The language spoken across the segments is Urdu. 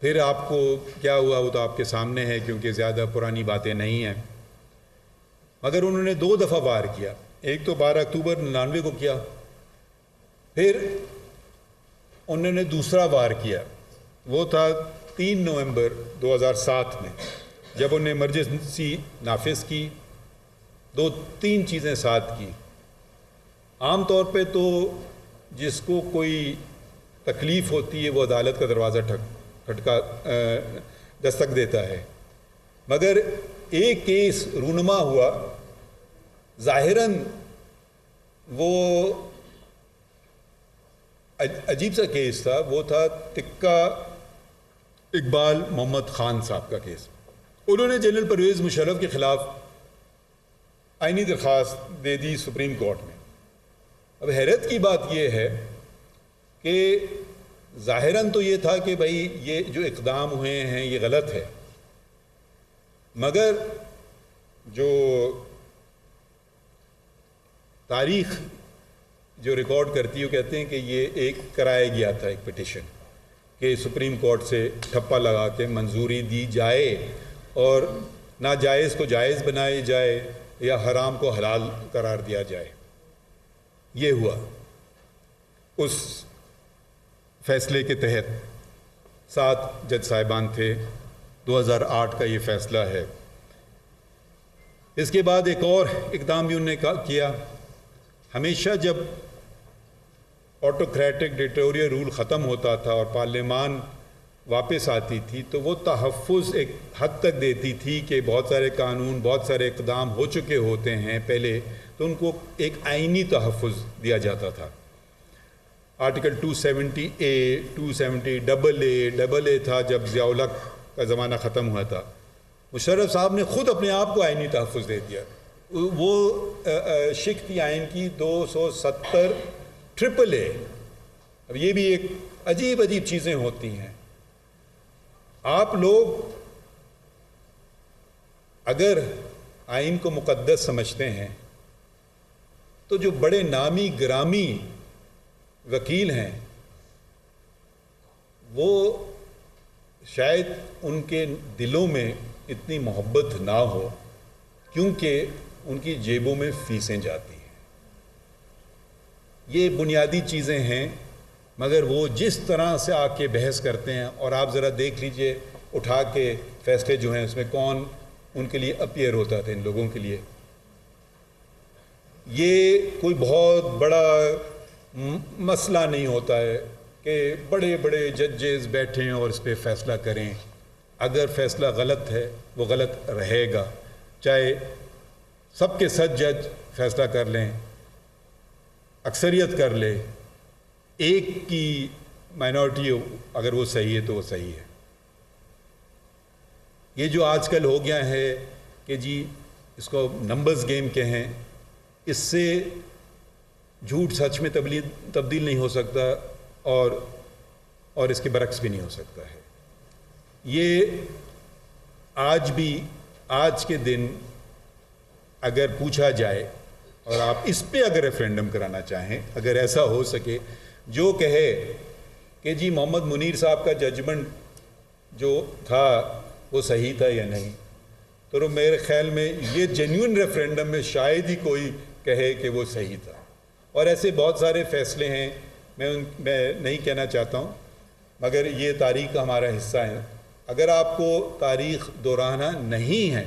پھر آپ کو کیا ہوا وہ تو آپ کے سامنے ہے، کیونکہ زیادہ پرانی باتیں نہیں ہیں، مگر انہوں نے 2 دفعہ وار کیا. ایک تو 12 اکتوبر 99 کو کیا، پھر انہوں نے دوسرا وار کیا، وہ تھا 3 نومبر 2007 میں، جب انہوں نے ایمرجنسی نافذ کی. 2-3 چیزیں ساتھ کی. عام طور پہ تو جس کو کوئی تکلیف ہوتی ہے وہ عدالت کا دروازہ دستک دیتا ہے، مگر ایک کیس رونما ہوا، ظاہراً وہ عجیب سا کیس تھا. وہ تھا تکہ اقبال محمد خان صاحب کا کیس. انہوں نے جنرل پرویز مشرف کے خلاف آئینی درخواست دے دی سپریم کورٹ میں. اب حیرت کی بات یہ ہے کہ ظاہراً تو یہ تھا کہ بھائی یہ جو اقدام ہوئے ہیں یہ غلط ہے، مگر جو تاریخ جو ریکارڈ کرتی ہے وہ کہتے ہیں کہ یہ ایک کرایا گیا تھا ایک پٹیشن کہ سپریم کورٹ سے ٹھپا لگا کے منظوری دی جائے اور ناجائز کو جائز بنائی جائے یا حرام کو حلال قرار دیا جائے. یہ ہوا. اس فیصلے کے تحت 7 جج صاحبان تھے. 2008 کا یہ فیصلہ ہے. اس کے بعد ایک اور اقدام بھی انہوں نے کیا. ہمیشہ جب آٹوکریٹک ڈکٹیٹوریل رول ختم ہوتا تھا اور پارلیمان واپس آتی تھی تو وہ تحفظ ایک حد تک دیتی تھی کہ بہت سارے قانون، بہت سارے اقدام ہو چکے ہوتے ہیں پہلے، تو ان کو ایک آئینی تحفظ دیا جاتا تھا. آرٹیکل 270A 270AA تھا جب ضیاء الحق کا زمانہ ختم ہوا تھا. مشرف صاحب نے خود اپنے آپ کو آئینی تحفظ دے دیا. وہ شق تھی آئین کی 270AAA. اب یہ بھی ایک عجیب عجیب چیزیں ہوتی ہیں. آپ لوگ اگر آئین کو مقدس سمجھتے ہیں تو جو بڑے نامی گرامی وکیل ہیں وہ شاید ان کے دلوں میں اتنی محبت نہ ہو، کیونکہ ان کی جیبوں میں فیسیں جاتی ہیں. یہ بنیادی چیزیں ہیں، مگر وہ جس طرح سے آ کے بحث کرتے ہیں، اور آپ ذرا دیکھ لیجئے اٹھا کے فیصلے جو ہیں اس میں کون ان کے لیے اپیئر ہوتا تھا. ان لوگوں کے لیے یہ کوئی بہت بڑا مسئلہ نہیں ہوتا ہے کہ بڑے بڑے ججز بیٹھیں اور اس پہ فیصلہ کریں. اگر فیصلہ غلط ہے وہ غلط رہے گا، چاہے سب کے 7 جج فیصلہ کر لیں، اکثریت کر لے، ایک کی مائنورٹی اگر وہ صحیح ہے تو وہ صحیح ہے. یہ جو آج کل ہو گیا ہے کہ جی اس کو نمبرز گیم کہیں، اس سے جھوٹ سچ میں تبدیل نہیں ہو سکتا اور اس کے برعکس بھی نہیں ہو سکتا ہے. یہ آج بھی آج کے دن اگر پوچھا جائے اور آپ اس پہ اگر ریفرینڈم کرانا چاہیں، اگر ایسا ہو سکے جو کہے کہ جی محمد منیر صاحب کا ججمنٹ جو تھا وہ صحیح تھا یا نہیں، تو میرے خیال میں یہ جینیون ریفرینڈم میں شاید ہی کوئی کہے کہ وہ صحیح تھا. اور ایسے بہت سارے فیصلے ہیں، میں نہیں کہنا چاہتا ہوں، مگر یہ تاریخ کا ہمارا حصہ ہے. اگر آپ کو تاریخ دہرانا نہیں ہے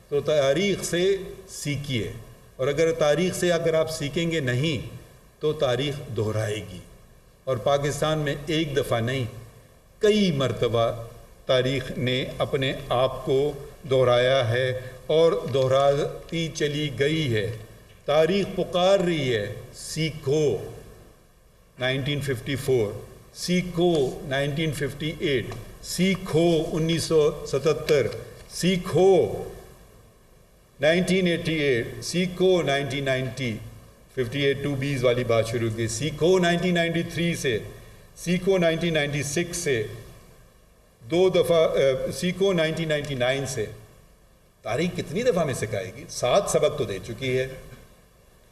تو تاریخ سے سیکھیے، اور اگر تاریخ سے اگر آپ سیکھیں گے نہیں تو تاریخ دہرائے گی. اور پاکستان میں ایک دفعہ نہیں، کئی مرتبہ تاریخ نے اپنے آپ کو دہرایا ہے اور دہراتی چلی گئی ہے. تاریخ پکار رہی ہے، سیکھو 1954، سیکھو 1958، سیکھو 1977، سیکھو 1988، سیکھو 1990، 58 2Bs والی بات شروع کی، سیکھو 1993 سے، سیکھو 1996 سے، 2 دفعہ سیکھو 1999 سے. تاریخ کتنی دفعہ میں سکھائے گی؟ 7 سبق تو دے چکی ہے.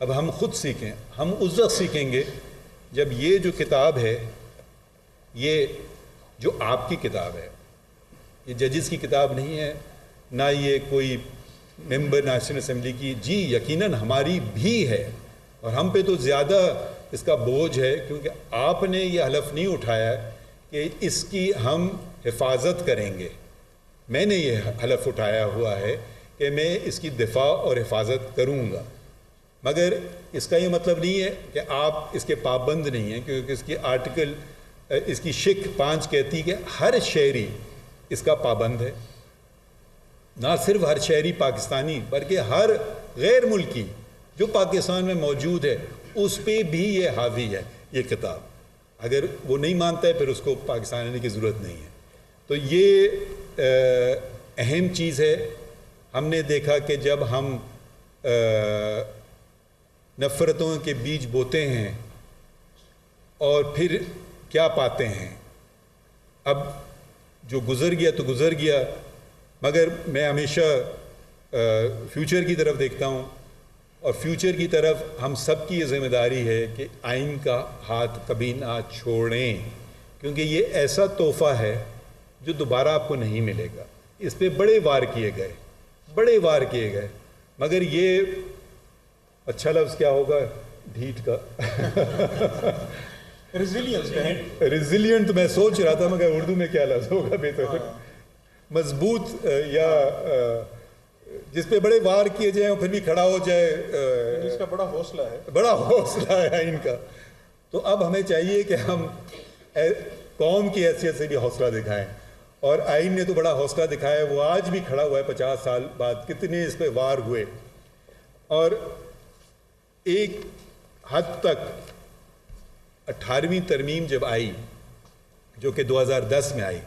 اب ہم خود سیکھیں. ہم اس وقت سیکھیں گے جب یہ جو کتاب ہے، یہ جو آپ کی کتاب ہے، یہ ججز کی کتاب نہیں ہے، نہ یہ کوئی ممبر نیشنل اسمبلی کی. جی یقیناً ہماری بھی ہے، اور ہم پہ تو زیادہ اس کا بوجھ ہے، کیونکہ آپ نے یہ حلف نہیں اٹھایا کہ اس کی ہم حفاظت کریں گے. میں نے یہ حلف اٹھایا ہوا ہے کہ میں اس کی دفاع اور حفاظت کروں گا، مگر اس کا یہ مطلب نہیں ہے کہ آپ اس کے پابند نہیں ہیں، کیونکہ اس کی آرٹیکل اس کی شق 5 کہتی کہ ہر شہری اس کا پابند ہے. نہ صرف ہر شہری پاکستانی بلکہ ہر غیر ملکی جو پاکستان میں موجود ہے اس پہ بھی یہ حاوی ہے یہ کتاب. اگر وہ نہیں مانتا ہے پھر اس کو پاکستان آنے کی ضرورت نہیں ہے. تو یہ اہم چیز ہے. ہم نے دیکھا کہ جب ہم نفرتوں کے بیج بوتے ہیں اور پھر کیا پاتے ہیں. اب جو گزر گیا تو گزر گیا، مگر میں ہمیشہ فیوچر کی طرف دیکھتا ہوں، اور فیوچر کی طرف ہم سب کی یہ ذمہ داری ہے کہ آئین کا ہاتھ کبھی نہ چھوڑیں، کیونکہ یہ ایسا تحفہ ہے جو دوبارہ آپ کو نہیں ملے گا. اس پہ بڑے وار کیے گئے، مگر یہ اچھا لفظ کیا ہوگا ڈھیٹ کا ریزیلینٹ میں سوچ رہا تھا، مگر اردو میں کیا لفظ ہوگا بہتر. مضبوط یا جس پہ بڑے وار کیے جائیں اور پھر بھی کھڑا ہو جائے، اس کا بڑا حوصلہ ہے آئین کا. تو اب ہمیں چاہیے کہ ہم قوم کی حیثیت سے بھی حوصلہ دکھائیں، اور آئین نے تو بڑا حوصلہ دکھایا ہے. وہ آج بھی کھڑا ہوا ہے 50 سال بعد. کتنے اس پہ وار ہوئے، اور ایک حد تک 18ویں ترمیم جب آئی جو کہ 2010 میں آئی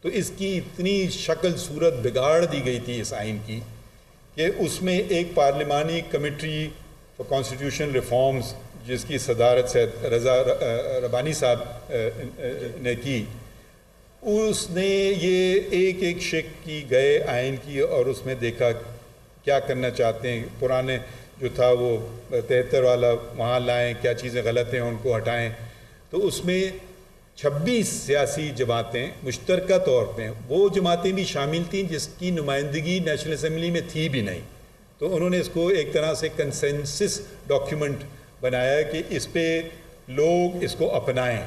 تو اس کی اتنی شکل صورت بگاڑ دی گئی تھی اس آئین کی کہ اس میں ایک پارلیمانی کمیٹی فار کانسٹیٹیوشن ریفارمز جس کی صدارت سے رضا ربانی صاحب نے کی، اس نے یہ ایک شق کی گئے آئین کی، اور اس میں دیکھا کیا کرنا چاہتے ہیں. پرانے جو تھا وہ 73 والا وہاں لائیں، کیا چیزیں غلط ہیں ان کو ہٹائیں. تو اس میں 26 سیاسی جماعتیں مشترکہ طور پہ، وہ جماعتیں بھی شامل تھیں جس کی نمائندگی نیشنل اسمبلی میں تھی بھی نہیں. تو انہوں نے اس کو ایک طرح سے کنسنسس ڈاکیومنٹ بنایا کہ اس پہ لوگ اس کو اپنائیں.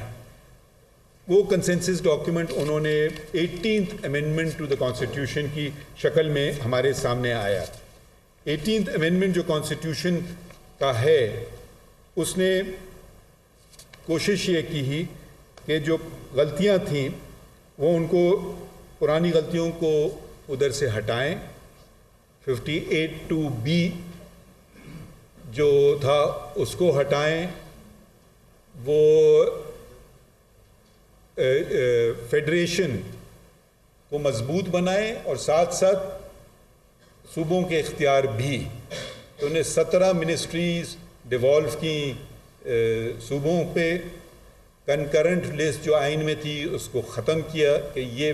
وہ کنسنسس ڈاکیومنٹ انہوں نے 18th amendment to the constitution کی شکل میں ہمارے سامنے آیا. 18th امینڈمنٹ جو کانسٹیٹیوشن کا ہے، اس نے کوشش یہ کی کہ جو غلطیاں تھیں وہ ان کو پرانی غلطیوں کو ادھر سے ہٹائیں. 58(2)B جو تھا اس کو ہٹائیں. وہ فیڈریشن کو مضبوط بنائیں اور ساتھ ساتھ صوبوں کے اختیار بھی. تو انہیں 17 منسٹریز ڈیوالو کی صوبوں پہ. کنکرنٹ لسٹ جو آئین میں تھی اس کو ختم کیا کہ یہ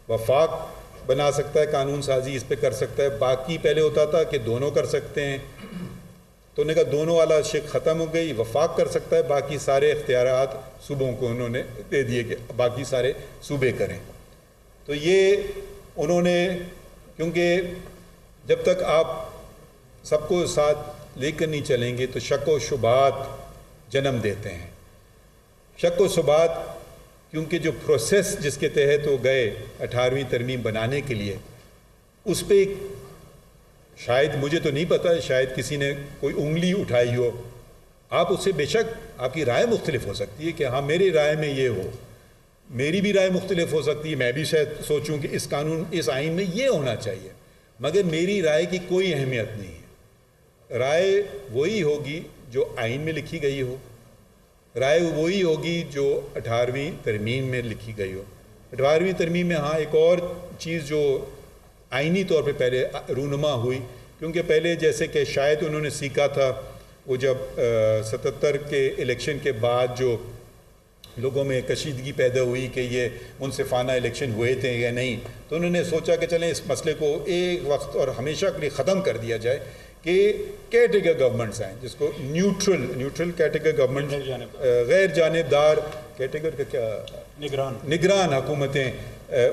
وفاق بنا سکتا ہے، قانون سازی اس پہ کر سکتا ہے. باقی پہلے ہوتا تھا کہ دونوں کر سکتے ہیں، تو انہوں نے کہا دونوں والا شق ختم ہو گئی. وفاق کر سکتا ہے، باقی سارے اختیارات صوبوں کو انہوں نے دے دیے کہ باقی سارے صوبے کریں. تو یہ انہوں نے، کیونکہ جب تک آپ سب کو ساتھ لے کر نہیں چلیں گے تو شک و شبہات جنم دیتے ہیں. شک و شبہات کیونکہ جو پروسیس جس کے تحت وہ گئے 18ویں ترمیم بنانے کے لیے، اس پہ شاید مجھے تو نہیں پتہ، شاید کسی نے کوئی انگلی اٹھائی ہو. آپ اس سے بے شک آپ کی رائے مختلف ہو سکتی ہے کہ ہاں میری رائے میں یہ ہو، میری بھی رائے مختلف ہو سکتی ہے. میں بھی شاید سوچوں کہ اس آئین میں یہ ہونا چاہیے، مگر میری رائے کی کوئی اہمیت نہیں ہے. رائے وہی ہوگی جو آئین میں لکھی گئی ہو، رائے وہی ہوگی جو 18ویں ترمیم میں لکھی گئی ہو. 18ویں ترمیم میں ہاں ایک اور چیز جو آئینی طور پہ پہلے رونما ہوئی، کیونکہ پہلے جیسے کہ شاید انہوں نے سیکھا تھا وہ جب 77 کے الیکشن کے بعد جو لوگوں میں کشیدگی پیدا ہوئی کہ یہ منصفانہ الیکشن ہوئے تھے یا نہیں، تو انہوں نے سوچا کہ چلیں اس مسئلے کو ایک وقت اور ہمیشہ کے لیے ختم کر دیا جائے کہ کیٹیگر گورنمنٹس ہیں، جس کو نیوٹرل کیٹیگر گورنمنٹ، غیر جانبدار کیٹیگر کا کیا، نگران حکومتیں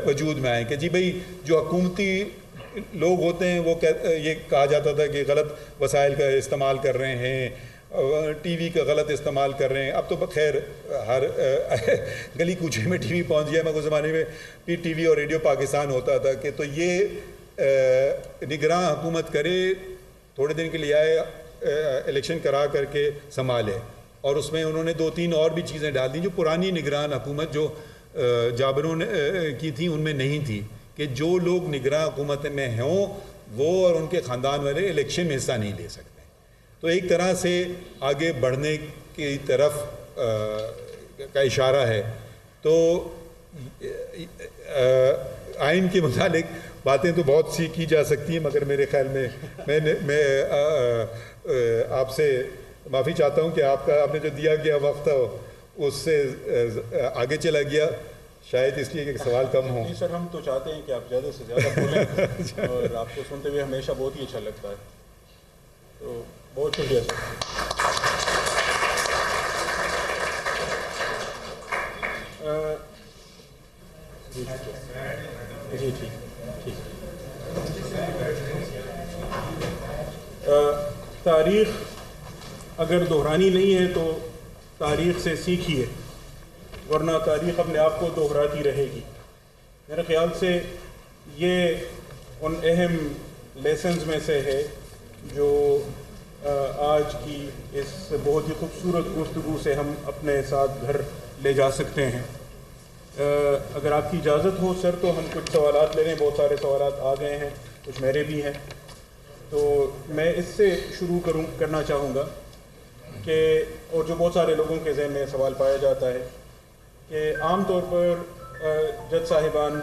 وجود میں آئیں کہ جی بھئی جو حکومتی لوگ ہوتے ہیں وہ یہ کہا جاتا تھا کہ غلط وسائل کا استعمال کر رہے ہیں, ٹی وی کا غلط استعمال کر رہے ہیں. اب تو بخیر ہر گلی کوچے میں ٹی وی پہنچ گیا. مگر اس زمانے میں پی ٹی وی اور ریڈیو پاکستان ہوتا تھا کہ تو یہ نگراں حکومت کرے, تھوڑے دن کے لیے آئے, الیکشن کرا کر کے سنبھالے. اور اس میں انہوں نے 2-3 اور بھی چیزیں ڈال دیں جو پرانی نگران حکومت جو جابروں نے کی تھی ان میں نہیں تھی, کہ جو لوگ نگراں حکومت میں ہوں وہ اور ان کے خاندان والے الیکشن میں حصہ نہیں لے سکتے. تو ایک طرح سے آگے بڑھنے کی طرف کا اشارہ ہے. تو آئین کے متعلق باتیں تو بہت سی کی جا سکتی ہیں, مگر میرے خیال میں آپ سے معافی چاہتا ہوں کہ آپ نے جو دیا گیا وقت اس سے آگے چلا گیا, شاید اس لیے کہ سوال کم ہوں. جی سر, ہم تو چاہتے ہیں کہ آپ زیادہ سے زیادہ بولیں اور آپ کو سنتے ہوئے ہمیشہ بہت ہی اچھا لگتا ہے. تو بہت شکریہ سر. جی ٹھیک. تاریخ اگر دہرانی نہیں ہے تو تاریخ سے سیکھیے, ورنہ تاریخ اپنے آپ کو دہراتی رہے گی. میرے خیال سے یہ ان اہم لیسنز میں سے ہے جو آج کی اس بہت ہی خوبصورت گفتگو سے ہم اپنے ساتھ گھر لے جا سکتے ہیں. اگر آپ کی اجازت ہو سر تو ہم کچھ سوالات لے لیں. بہت سارے سوالات آ گئے ہیں, کچھ میرے بھی ہیں. تو میں اس سے شروع کرنا چاہوں گا کہ اور جو بہت سارے لوگوں کے ذہن میں سوال پایا جاتا ہے کہ عام طور پر جج صاحبان